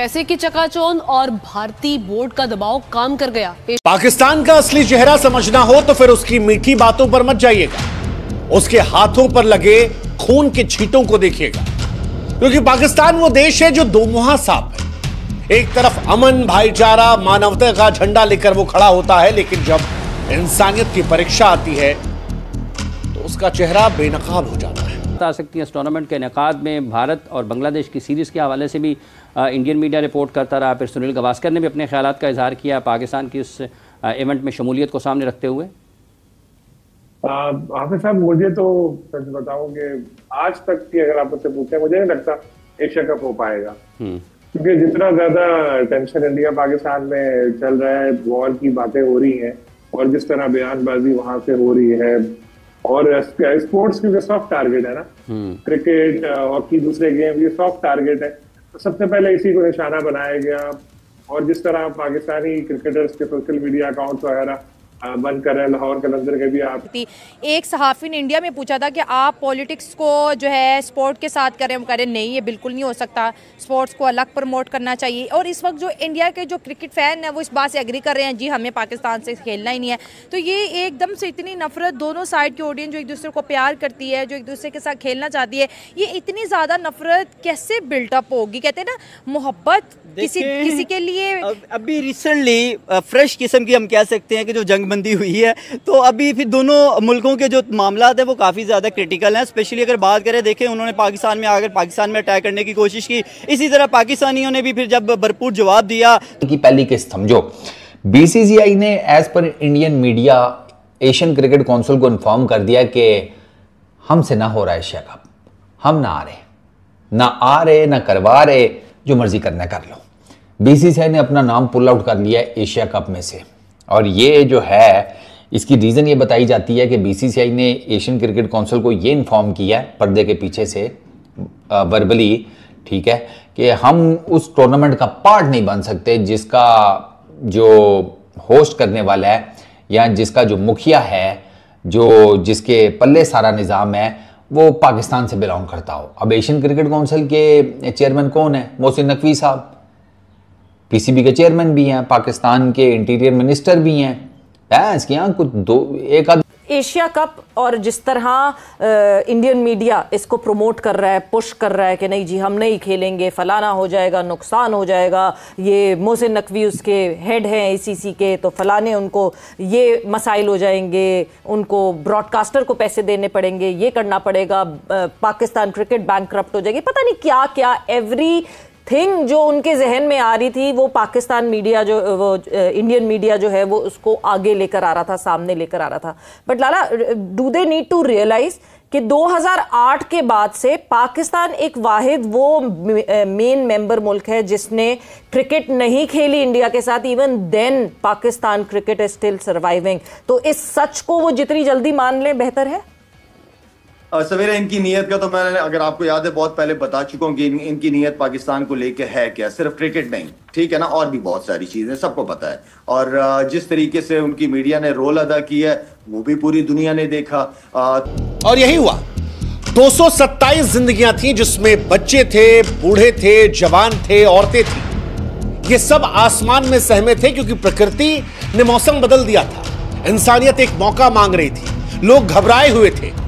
पैसे की चकाचौंध और भारतीय बोर्ड का दबाव काम कर गया। पाकिस्तान का असली चेहरा समझना हो तो फिर उसकी मीठी बातों पर मत जाइएगा, उसके हाथों पर लगे खून के छींटों को देखिएगा, क्योंकि पाकिस्तान वो देश है जो दोमुहा सांप है। एक तरफ अमन, भाईचारा, मानवता का झंडा लेकर वो खड़ा होता है, लेकिन जब इंसानियत की परीक्षा आती है तो उसका चेहरा बेनकाब हो जाता है। आ सकती है इस टूर्नामेंट के इनेकाद में भारत और बांग्लादेश की सीरीज़ के हवाले से भी इंडियन मीडिया रिपोर्ट करता रहा। फिर सुनील गावस्कर ने भी अपने ख्यालात का इजहार किया पाकिस्तान की इस इवेंट में शमूलियत को सामने रखते हुए। हाफिज साहब, मुझे तो सच बताऊं कि आज तक की अगर आप मुझसे पूछें, मुझे नहीं लगता एशिया कप हो पाएगा, क्योंकि जितना ज्यादा टेंशन इंडिया पाकिस्तान में चल रहा है, वॉर की बातें हो रही हैं और जिस तरह बयानबाजी वहां से हो रही है, और स्पोर्ट्स क्योंकि सॉफ्ट टारगेट है ना, क्रिकेट, हॉकी, दूसरे गेम, ये सॉफ्ट टारगेट है, तो सबसे पहले इसी को निशाना बनाया गया। और जिस तरह पाकिस्तानी क्रिकेटर्स के सोशल मीडिया अकाउंट्स वगैरह बंद कर रहे हैं, लाहौर कलंदर के भी आप। एक सहाफ़ी ने इंडिया में पूछा था कि आप पॉलिटिक्स को जो है स्पोर्ट के साथ करें, हम करें नहीं, ये बिल्कुल नहीं हो सकता, स्पोर्ट्स को अलग प्रमोट करना चाहिए। और इस वक्त जो इंडिया के जो क्रिकेट फ़ैन हैं वो इस बात से एग्री कर रहे हैं, जी हमें पाकिस्तान से खेलना ही नहीं है। तो ये एकदम से इतनी नफरत, दोनों साइड की ऑडियंस जो एक दूसरे को प्यार करती है, जो एक दूसरे के साथ खेलना चाहती है, ये इतनी ज़्यादा नफरत कैसे बिल्टअप होगी? कहते हैं ना, मोहब्बत किसी के लिए अभी रिसेंटली फ्रेश किस्म की हम कह सकते हैं कि जो जंगबंदी हुई है, तो अभी फिर दोनों मुल्कों के जो मामलात है वो काफ़ी ज़्यादा क्रिटिकल हैं। स्पेशली अगर बात करें, देखें उन्होंने पाकिस्तान में आकर पाकिस्तान में अटैक करने की कोशिश की, इसी तरह पाकिस्तानियों ने भी फिर जब भरपूर जवाब दिया। की पहली किस्त समझो, बीसीसीआई ने as per Indian media Asian Cricket Council को इन्फॉर्म कर दिया कि हमसे ना हो रहा है एशिया कप, हम ना आ रहे ना करवा रहे, जो मर्जी करना कर लो। बीसीसीआई ने अपना नाम पुल आउट कर लिया है एशिया कप में से, और ये जो है इसकी रीज़न ये बताई जाती है कि बीसीसीआई ने एशियन क्रिकेट काउंसिल को ये इन्फॉर्म किया है पर्दे के पीछे से, वर्बली, ठीक है, कि हम उस टूर्नामेंट का पार्ट नहीं बन सकते जिसका जो होस्ट करने वाला है या जिसका जो मुखिया है, जिसके पल्ले सारा निज़ाम है, वो पाकिस्तान से बिलोंग करता हो। अब एशियन क्रिकेट काउंसिल के चेयरमैन कौन है? मोहसिन नकवी साहब, पीसीबी के चेयरमैन भी हैं, पाकिस्तान के इंटीरियर मिनिस्टर भी हैं। इसके यहाँ कुछ एक आध एशिया कप और जिस तरह इंडियन मीडिया इसको प्रमोट कर रहा है, पुश कर रहा है कि नहीं जी हम नहीं खेलेंगे, फलाना हो जाएगा, नुकसान हो जाएगा, ये मोहसिन नकवी उसके हेड हैं आईसीसी के, तो फलाने उनको ये मसाइल हो जाएंगे, उनको ब्रॉडकास्टर को पैसे देने पड़ेंगे, ये करना पड़ेगा, पाकिस्तान क्रिकेट बैंकक्रप्ट हो जाएगी, पता नहीं क्या क्या एवरी थिंग जो उनके जहन में आ रही थी, वो पाकिस्तान मीडिया इंडियन मीडिया जो है वो उसको आगे लेकर आ रहा था, सामने लेकर आ रहा था। But Lala, do they need to realise कि 2008 के बाद से पाकिस्तान एक वाहिद वो मेन मेंबर मुल्क है जिसने क्रिकेट नहीं खेली इंडिया के साथ। Even then Pakistan cricket is still surviving. तो इस सच को वो जितनी जल्दी मान लें बेहतर है। सवेरे इनकी नीयत का तो मैं, अगर आपको याद है, बहुत पहले बता चुका हूँ कि इनकी नीयत पाकिस्तान को लेके है क्या, सिर्फ क्रिकेट नहीं, ठीक है ना, और भी बहुत सारी चीजें सबको पता है। और जिस तरीके से उनकी मीडिया ने रोल अदा किया है वो भी पूरी दुनिया ने देखा। और यही हुआ, 227 जिंदगियां थी जिसमें बच्चे थे, बूढ़े थे, जवान थे, औरतें थी। ये सब आसमान में सहमे थे क्योंकि प्रकृति ने मौसम बदल दिया था। इंसानियत एक मौका मांग रही थी, लोग घबराए हुए थे।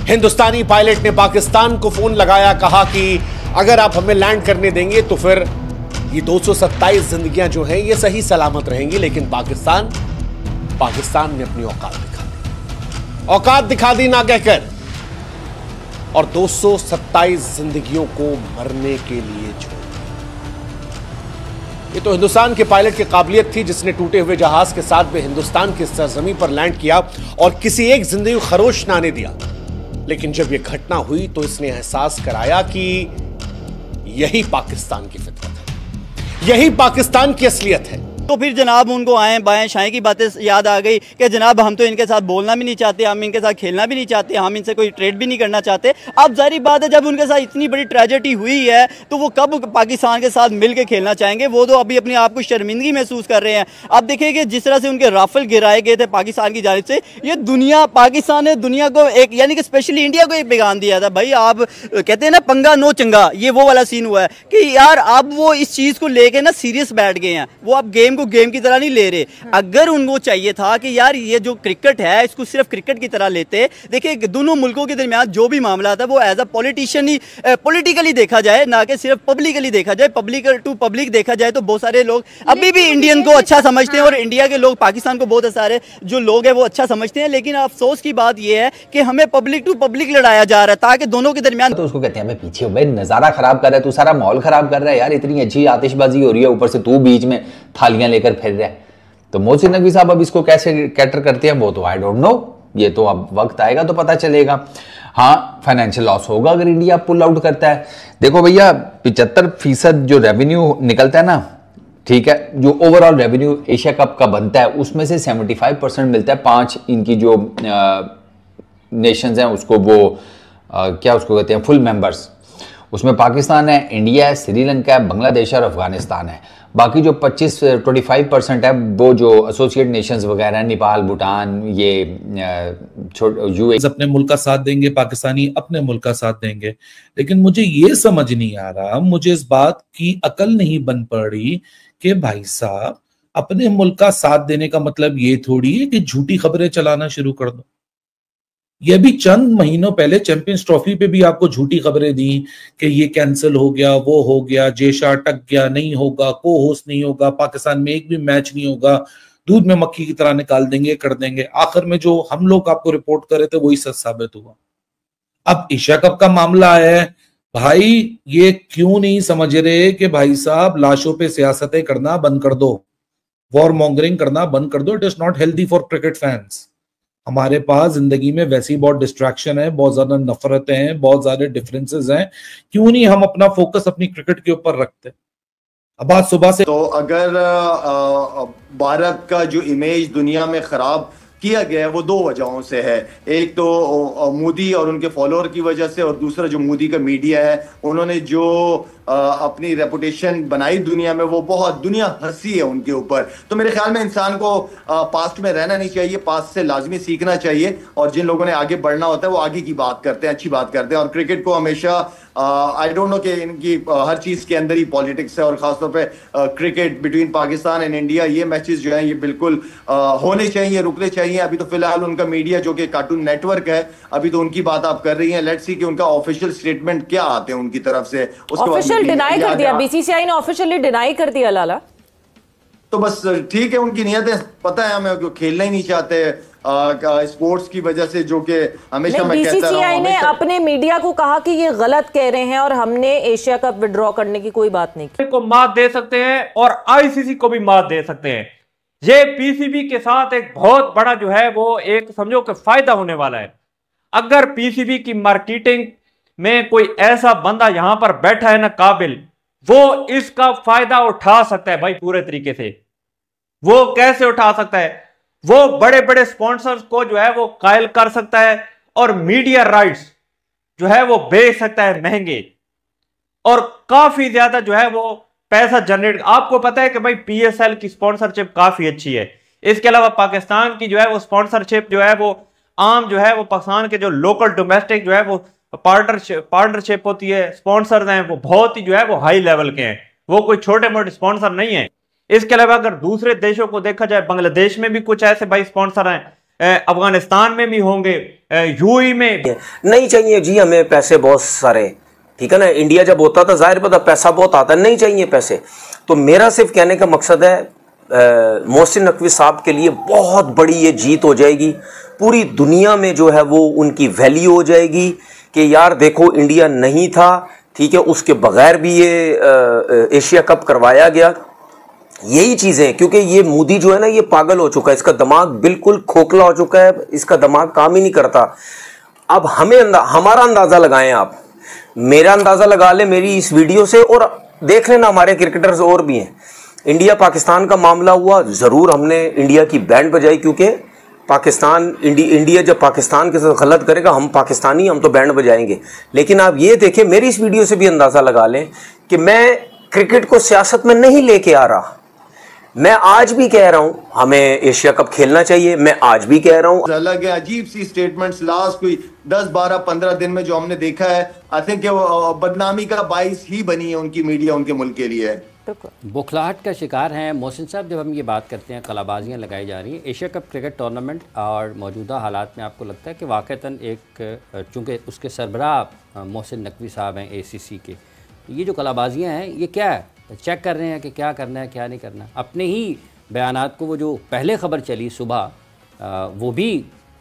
हिंदुस्तानी पायलट ने पाकिस्तान को फोन लगाया, कहा कि अगर आप हमें लैंड करने देंगे तो फिर ये 227 जिंदगियां जो हैं ये सही सलामत रहेंगी। लेकिन पाकिस्तान ने अपनी औकात दिखा दी ना कहकर, और 227 जिंदगियों को मरने के लिए छोड़ दिया। ये तो हिंदुस्तान के पायलट की काबिलियत थी जिसने टूटे हुए जहाज के साथ में हिंदुस्तान की सरजमीं पर लैंड किया और किसी एक जिंदगी को खरोश ना आने दिया। लेकिन जब यह घटना हुई तो इसने एहसास कराया कि यही पाकिस्तान की फितरत है, यही पाकिस्तान की असलियत है। तो फिर जनाब उनको आए बाएं शाएं की बातें याद आ गई कि जनाब हम तो इनके साथ बोलना भी नहीं चाहते, हम इनके साथ खेलना भी नहीं चाहते, हम इनसे कोई ट्रेड भी नहीं करना चाहते। अब जाहिर बात है जब उनके साथ इतनी बड़ी ट्रेजेडी हुई है तो वो कब पाकिस्तान के साथ मिल के खेलना चाहेंगे? वो तो अभी अपने आप को शर्मिंदगी महसूस कर रहे हैं। अब देखिए कि जिस तरह से उनके राफेल गिराए गए थे पाकिस्तान की जानिब से, ये दुनिया, पाकिस्तान ने दुनिया को एक, यानी कि स्पेशली इंडिया को एक पैगाम दिया था, भाई आप कहते हैं ना पंगा नो चंगा, ये वो वाला सीन हुआ है कि यार अब वो इस चीज़ को लेके ना सीरियस बैठ गए हैं। वो अब गेम को गेम की तरह नहीं ले रहे। अगर उनको चाहिए था कि यार ये जो क्रिकेट है इसको सिर्फ क्रिकेट की तरह लेते, देखिए दोनों मुल्कों के दरमियान जो भी मामला था वो एज अ पॉलिटिशियन ही पॉलिटिकली देखा जाए, ना कि सिर्फ पब्लिकली देखा जाए। पब्लिक टू पब्लिक देखा जाए तो बहुत सारे लोग अभी भी इंडियन को अच्छा समझते हैं और इंडिया के लोग पाकिस्तान को बहुत सारे जो लोग हैं वो अच्छा समझते हैं। लेकिन अफसोस की बात यह है कि हमें पब्लिक टू पब्लिक लड़ाया जा रहा है ताकि दोनों के दरमियान, तो उसको कहते हैं मैं पीछे भाई नजारा खराब कर रहा है, तू सारा माहौल खराब कर रहा है यार, इतनी अच्छी आतिशबाजी हो रही है, ऊपर से तू बीच में थालियां लेकर फिर रहा है। तो मोहसिन नकवी साहब अब इसको कैसे कैटर करते हैं वो तो आई डोंट नो, ये तो अब वक्त आएगा तो पता चलेगा। हाँ, फाइनेंशियल लॉस होगा अगर इंडिया पुल आउट करता है। देखो भैया 75% जो रेवेन्यू निकलता है ना, ठीक है, जो ओवरऑल रेवेन्यू एशिया कप का बनता है उसमें से 75% मिलता है 5 इनकी जो नेशंस हैं उसको, वो क्या उसको कहते हैं, फुल मेंबर्स। उसमें पाकिस्तान है, इंडिया है, श्रीलंका है, बांग्लादेश और अफगानिस्तान है। बाकी जो 25% है वो जो एसोसिएट नेशंस वगैरह, नेपाल, भूटान, ये यूएई अपने मुल्क का साथ देंगे, पाकिस्तानी अपने मुल्क का साथ देंगे। लेकिन मुझे ये समझ नहीं आ रहा, मुझे इस बात की अकल नहीं बन पड़ी कि भाई साहब अपने मुल्क का साथ देने का मतलब ये थोड़ी है कि झूठी खबरें चलाना शुरू कर दो। ये भी चंद महीनों पहले चैंपियंस ट्रॉफी पे भी आपको झूठी खबरें दी कि ये कैंसिल हो गया, वो हो गया, जेशा अटक गया, नहीं होगा, को होस्ट नहीं होगा, पाकिस्तान में एक भी मैच नहीं होगा, दूध में मक्खी की तरह निकाल देंगे, कर देंगे। आखिर में जो हम लोग आपको रिपोर्ट कर रहे थे वही सच साबित हुआ। अब एशिया कप का मामला है, भाई ये क्यों नहीं समझ रहे कि भाई साहब लाशों पे सियासतें करना बंद कर दो, वॉर मॉन्गरिंग करना बंद कर दो। It is not healthy for cricket fans. हमारे पास जिंदगी में वैसी बहुत डिस्ट्रैक्शन है, बहुत ज्यादा नफरतें हैं, बहुत ज्यादा डिफरेंसेस हैं, क्यों नहीं हम अपना फोकस अपनी क्रिकेट के ऊपर रखते। अब आज सुबह से तो अगर भारत का जो इमेज दुनिया में खराब किया गया है वो 2 वजहों से है। एक तो मोदी और उनके फॉलोअर की वजह से, और दूसरा जो मोदी का मीडिया है, उन्होंने जो अपनी रेपुटेशन बनाई दुनिया में, वो बहुत दुनिया हंसी है उनके ऊपर। तो मेरे ख्याल में इंसान को पास्ट में रहना नहीं चाहिए, पास्ट से लाजमी सीखना चाहिए, और जिन लोगों ने आगे बढ़ना होता है वो आगे की बात करते हैं, अच्छी बात करते हैं। और क्रिकेट को हमेशा आई डोंट नो कि इनकी हर चीज के अंदर ही पॉलिटिक्स है, और खासतौर पे cricket between Pakistan and India, ये मैचेस जो है ये बिल्कुल होने चाहिए, रुकने चाहिए। अभी तो फिलहाल उनका मीडिया जो कि कार्टून नेटवर्क है, अभी तो उनकी बात आप कर रही हैं। लेट्स सी कि उनका ऑफिशियल स्टेटमेंट क्या आते हैं उनकी तरफ से। ऑफिशियल डिनाई कर दिया, बीसीसीआई ने ऑफिशियली डिनाई कर दिया लाला। तो बस ठीक है, उनकी नीयतें पता है हमें, क्यों खेलना ही नहीं चाहते स्पोर्ट्स की वजह से, जो कि हमेशा मैं कहता रहा हूं। बीसीसीआई ने अपने मीडिया को कहा कि ये गलत कह रहे हैं और हमने एशिया कप विड्रॉ करने की कोई बात नहीं की। को मात दे सकते हैं और आईसीसी को भी मात दे सकते हैं। ये पीसीबी के साथ एक बहुत बड़ा जो है वो एक समझो कि फायदा होने वाला है। अगर पीसीबी की मार्केटिंग में कोई ऐसा बंदा यहां पर बैठा है ना काबिल, वो इसका फायदा उठा सकता है भाई पूरे तरीके से। वो कैसे उठा सकता है? वो बड़े बड़े स्पॉन्सर्स को जो है वो कायल कर सकता है और मीडिया राइट्स जो है वो बेच सकता है महंगे, और काफी ज्यादा जो है वो पैसा जनरेट। आपको पता है कि भाई पीएसएल की स्पॉन्सरशिप काफी अच्छी है। इसके अलावा पाकिस्तान की जो है वो स्पॉन्सरशिप जो है वो आम जो है वो पाकिस्तान के जो लोकल डोमेस्टिक जो है वो पार्टनरशिप होती है, स्पॉन्सर हैं, वो बहुत ही जो है वो हाई लेवल के हैं, वो कोई छोटे मोटे स्पॉन्सर नहीं है। इसके अलावा अगर दूसरे देशों को देखा जाए, बांग्लादेश में भी कुछ ऐसे भाई स्पॉन्सर हैं, अफगानिस्तान में भी होंगे, यूएई में नहीं चाहिए जी हमें पैसे बहुत सारे, ठीक है ना। इंडिया जब होता था जाहिर पता पैसा बहुत आता, नहीं चाहिए पैसे। तो मेरा सिर्फ कहने का मकसद है मोहसिन नकवी साहब के लिए बहुत बड़ी ये जीत हो जाएगी, पूरी दुनिया में जो है वो उनकी वैल्यू हो जाएगी कि यार देखो इंडिया नहीं था, ठीक है, उसके बगैर भी ये एशिया कप करवाया गया। यही चीजें, क्योंकि ये मोदी जो है ना ये पागल हो चुका है, इसका दिमाग बिल्कुल खोखला हो चुका है, इसका दिमाग काम ही नहीं करता। अब हमारा अंदाजा लगाएं आप, मेरा अंदाजा लगा ले मेरी इस वीडियो से, और देख लेना हमारे क्रिकेटर्स और भी हैं। इंडिया पाकिस्तान का मामला हुआ, जरूर हमने इंडिया की बैंड बजाई, क्योंकि पाकिस्तान इंडिया जब पाकिस्तान के साथ गलत करेगा, हम पाकिस्तानी, हम तो बैंड बजाएंगे। लेकिन आप ये देखें, मेरी इस वीडियो से भी अंदाजा लगा लें कि मैं क्रिकेट को सियासत में नहीं लेके आ रहा। मैं आज भी कह रहा हूं हमें एशिया कप खेलना चाहिए, मैं आज भी कह रहा हूं। अलग है, अजीब सी स्टेटमेंट्स लास्ट कोई 10, 12, 15 दिन में जो हमने देखा है, आई थिंक वो बदनामी का बाइस ही बनी है उनकी मीडिया उनके मुल्क के लिए। बौखलाहट का शिकार हैं मोहसिन साहब। जब हम ये बात करते हैं कलाबाजियाँ लगाई जा रही हैं एशिया कप क्रिकेट टूर्नामेंट और मौजूदा हालात में, आपको लगता है कि वाक़तन एक, चूँकि उसके सरबराह मोहसिन नकवी साहब हैं ACC के, ये जो कलाबाजियाँ हैं ये क्या है? चेक कर रहे हैं कि क्या करना है क्या नहीं करना? अपने ही बयानात को, वो जो पहले ख़बर चली सुबह, वो भी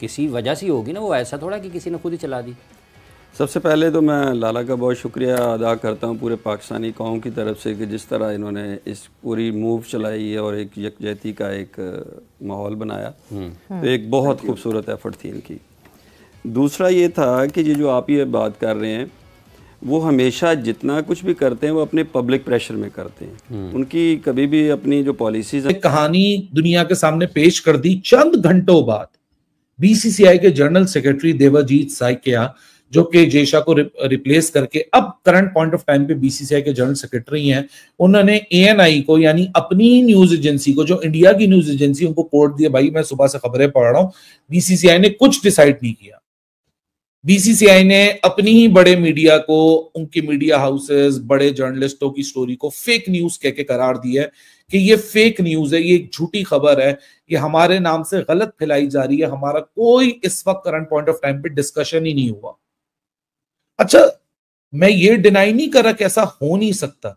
किसी वजह से होगी ना, वो ऐसा थोड़ा कि किसी ने खुद ही चला दी। सबसे पहले तो मैं लाला का बहुत शुक्रिया अदा करता हूँ पूरे पाकिस्तानी कौम की तरफ से कि जिस तरह इन्होंने इस पूरी मूव चलाई है और एक यकजहती का एक माहौल बनाया, तो एक बहुत खूबसूरत एफर्ट थी इनकी। दूसरा ये था कि ये जो आप ये बात कर रहे हैं, वो हमेशा जितना कुछ भी करते हैं वो अपने पब्लिक प्रेशर में करते हैं। उनकी कभी भी अपनी जो पॉलिसीज, कहानी दुनिया के सामने पेश कर दी चंद घंटों बाद। BCCI के जनरल सेक्रेटरी देवाजीत साइकिया, जो कि जेशा को रिप्लेस करके अब करंट पॉइंट ऑफ टाइम पे BCCI के जनरल सेक्रेटरी हैं, उन्होंने ANI को, यानी अपनी न्यूज एजेंसी को, जो इंडिया की न्यूज एजेंसी, उनको कोर्ट दिया, भाई मैं सुबह से खबरें पढ़ रहा हूं, BCCI ने कुछ डिसाइड नहीं किया। BCCI ने अपनी ही बड़े मीडिया को, उनके मीडिया हाउसेस, बड़े जर्नलिस्टों की स्टोरी को फेक न्यूज कह के करार दिया है कि ये फेक न्यूज है, ये एक झूठी खबर है, ये हमारे नाम से गलत फैलाई जा रही है, हमारा कोई इस वक्त करंट पॉइंट ऑफ टाइम पे डिस्कशन ही नहीं हुआ। अच्छा, मैं ये डिनाई नहीं कर रहा कि ऐसा हो नहीं सकता,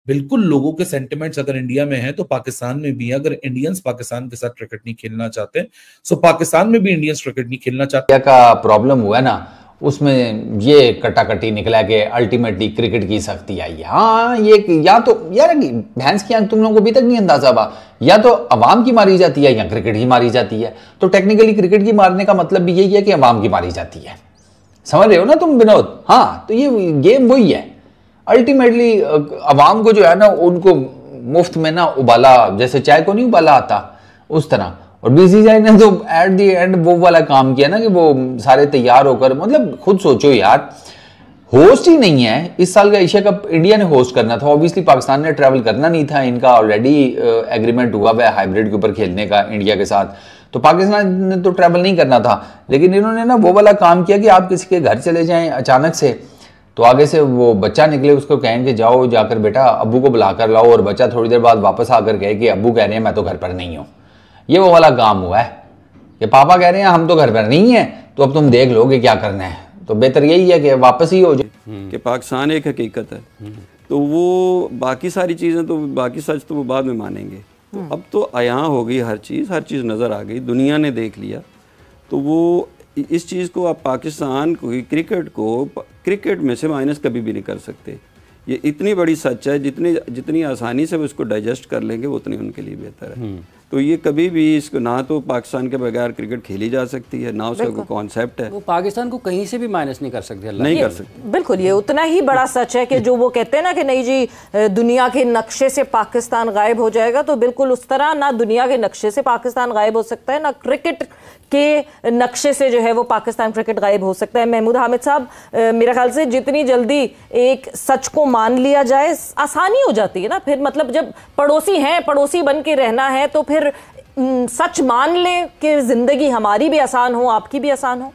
बिल्कुल लोगों के सेंटिमेंट्स अगर इंडिया में हैं तो पाकिस्तान में भी है। अगर इंडियंस पाकिस्तान के साथ क्रिकेट नहीं खेलना चाहते, सो पाकिस्तान में भी इंडियंस क्रिकेट नहीं खेलना चाहते। का प्रॉब्लम हुआ ना, उसमें ये कटाकटी निकला कि अल्टीमेटली क्रिकेट की सख्ती आई है। हाँ, ये या तो यार भैंस की आंख तुम लोगों को अभी तक नहीं अंदाजा बा, या तो अवाम की मारी जाती है या क्रिकेट ही मारी जाती है। तो टेक्निकली क्रिकेट की मारने का मतलब भी यही है कि अवाम की मारी जाती है, समझ रहे हो ना तुम विनोद? हाँ, तो ये गेम वही है। अल्टीमेटली अवाम को जो है ना, उनको मुफ्त में ना उबाला, जैसे चाय को नहीं उबाला आता, उस तरह। और BCCI ने तो एट दी एंड वो वाला काम किया ना कि वो सारे तैयार होकर, मतलब खुद सोचो यार, होस्ट ही नहीं है इस साल का एशिया कप, इंडिया ने होस्ट करना था। ऑब्वियसली पाकिस्तान ने ट्रैवल करना नहीं था, इनका ऑलरेडी एग्रीमेंट हुआ हुआ है हाइब्रिड के ऊपर खेलने का इंडिया के साथ, तो पाकिस्तान ने तो ट्रैवल नहीं करना था। लेकिन इन्होंने ना वो वाला काम किया कि आप किसी के घर चले जाएं अचानक से, तो आगे से वो बच्चा निकले, उसको कहें कि जाओ जाकर बेटा अब्बू को बुला कर लाओ, और बच्चा थोड़ी देर बाद वापस आकर कहे कि अब्बू कह रहे हैं मैं तो घर पर नहीं हूँ। ये वो वाला काम हुआ है कि पापा कह रहे हैं हम तो घर पर नहीं है, तो अब तुम देख लो कि क्या करना है। तो बेहतर यही है कि वापस ही हो जाए। कि पाकिस्तान एक हकीकत है, तो वो बाकी सारी चीज़ें तो, बाकी सच तो वो बाद में मानेंगे। तो अब तो यहाँ हो गई हर चीज़ नज़र आ गई, दुनिया ने देख लिया। तो वो इस चीज़ को आप पाकिस्तान को, क्रिकेट में से माइनस कभी भी नहीं कर सकते। ये इतनी बड़ी सच है, जितनी आसानी से वो इसको डाइजेस्ट कर लेंगे वो उतनी उनके लिए बेहतर है। तो ये कभी भी इसको, ना तो पाकिस्तान के बगैर क्रिकेट खेली जा सकती है, ना उसका कोई कॉन्सेप्ट है। वो पाकिस्तान को कहीं से भी माइनस नहीं कर सकते, नहीं कर सकते। बिल्कुल, ये उतना ही बड़ा सच है कि जो वो कहते हैं ना कि नहीं जी दुनिया के नक्शे से पाकिस्तान गायब हो जाएगा, तो बिल्कुल उस तरह ना दुनिया के नक्शे से पाकिस्तान गायब हो सकता है, ना क्रिकेट के नक्शे से जो है वो पाकिस्तान क्रिकेट गायब हो सकता है। महमूद हामिद साहब, मेरे ख्याल से जितनी जल्दी एक सच को मान लिया जाए आसानी हो जाती है ना, फिर मतलब जब पड़ोसी हैं, पड़ोसी बन के रहना है, तो फिर सच मान ले कि जिंदगी हमारी भी आसान हो, आपकी भी आसान हो।